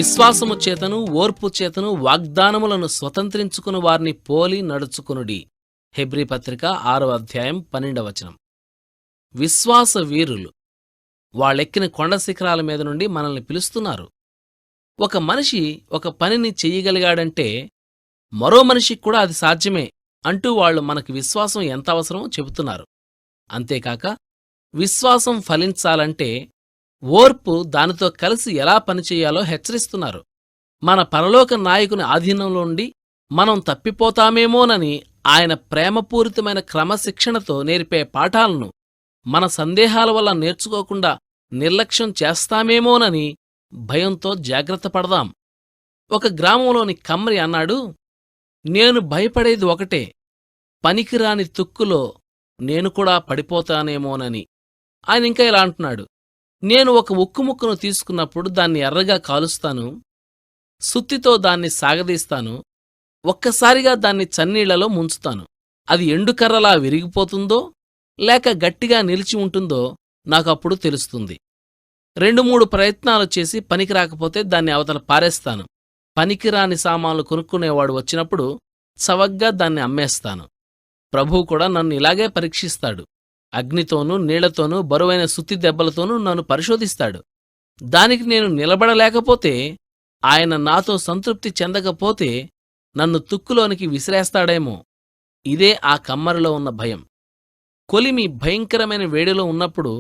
విశ్వాసము చేతను ఓర్పు చేతను వాగ్దానములను స్వతంత్రించుకుని వారిని పోలి నడుచుకునుడి. హెబ్రీ పత్రిక 6వ అధ్యాయం 12వ వచనం. విశ్వాస వీరులు వాళ్ళెక్కిన కొండ శిఖరాల మీద నుండి మనల్ని పిలుస్తున్నారు. ఒక మనిషి ఒక పనిని చెయ్యగలిగాడంటే మరో మనిషికి కూడా అది సాధ్యమే అంటూ వాళ్ళు మనకి విశ్వాసం ఎంత అవసరమో చెబుతున్నారు. అంతేకాక విశ్వాసం ఫలించాలంటే ఓర్పు దానితో కలిసి ఎలా పనిచెయ్యాలో హెచ్చరిస్తున్నారు. మన పరలోక నాయకుని ఆధీనంలో ఉండి మనం తప్పిపోతామేమోనని ఆయన ప్రేమపూరితమైన క్రమశిక్షణతో నేర్పే పాఠాలను మన సందేహాల వల్ల నేర్చుకోకుండా నిర్లక్ష్యం చేస్తామేమోనని భయంతో జాగ్రత్త పడదాం. ఒక గ్రామంలోని కమ్రి అన్నాడు, నేను భయపడేది ఒకటే, పనికిరాని తుక్కులో నేను కూడా పడిపోతానేమోనని. ఆయన ఇంకా ఇలా అంటున్నాడు, నేను ఒక ఉక్కు ముక్కను తీసుకున్నప్పుడు దాన్ని ఎర్రగా కాలుస్తాను, సుత్తితో దాన్ని సాగదీస్తాను, ఒక్కసారిగా దాన్ని చన్నీళ్లలో ముంచుతాను. అది ఎండుకర్రలా విరిగిపోతుందో లేక గట్టిగా నిలిచి ఉంటుందో నాకప్పుడు తెలుస్తుంది. 2-3 ప్రయత్నాలు చేసి పనికి రాకపోతే దాన్ని అవతల పారేస్తాను. పనికిరాని సామాన్లు కొనుక్కునేవాడు వచ్చినప్పుడు చవగ్గా దాన్ని అమ్మేస్తాను. ప్రభువు కూడా నన్ను ఇలాగే పరీక్షిస్తాడు. అగ్నితోనూ నీళ్లతోనూ బరువైన సుత్తి దెబ్బలతోనూ నన్ను పరిశోధిస్తాడు. దానికి నేను నిలబడలేకపోతే, ఆయన నాతో సంతృప్తి చెందకపోతే నన్ను తుక్కులోనికి విసిరేస్తాడేమో. ఇదే ఆ కమ్మరిలో ఉన్న భయం. కొలిమి భయంకరమైన వేడిలో ఉన్నప్పుడు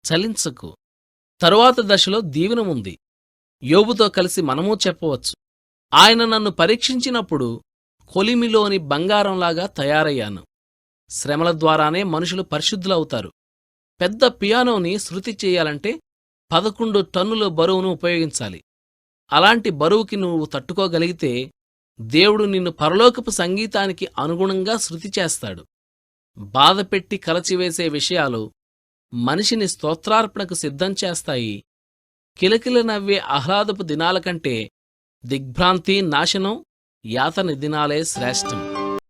చలించకు. తరువాత దశలో దీవెనముంది. యోబుతో కలిసి మనమూ చెప్పవచ్చు, ఆయన నన్ను పరీక్షించినప్పుడు కొలిమిలోని బంగారంలాగా తయారయ్యాను. శ్రమల ద్వారానే మనుషులు పరిశుద్ధులవుతారు. పెద్ద పియానోని శృతి చెయ్యాలంటే 11 టన్నుల బరువును ఉపయోగించాలి. అలాంటి బరువుకి నువ్వు తట్టుకోగలిగితే దేవుడు నిన్ను పరలోకపు సంగీతానికి అనుగుణంగా శృతి చేస్తాడు. బాధపెట్టి కలచివేసే విషయాలు మనిషిని స్తోత్రార్పణకు సిద్ధం చేస్తాయి. కిలకిల నవ్వే ఆహ్లాదపు దినాల కంటే దిగ్భ్రాంతి, నాశనం, యాతన దినాలే శ్రేష్టం.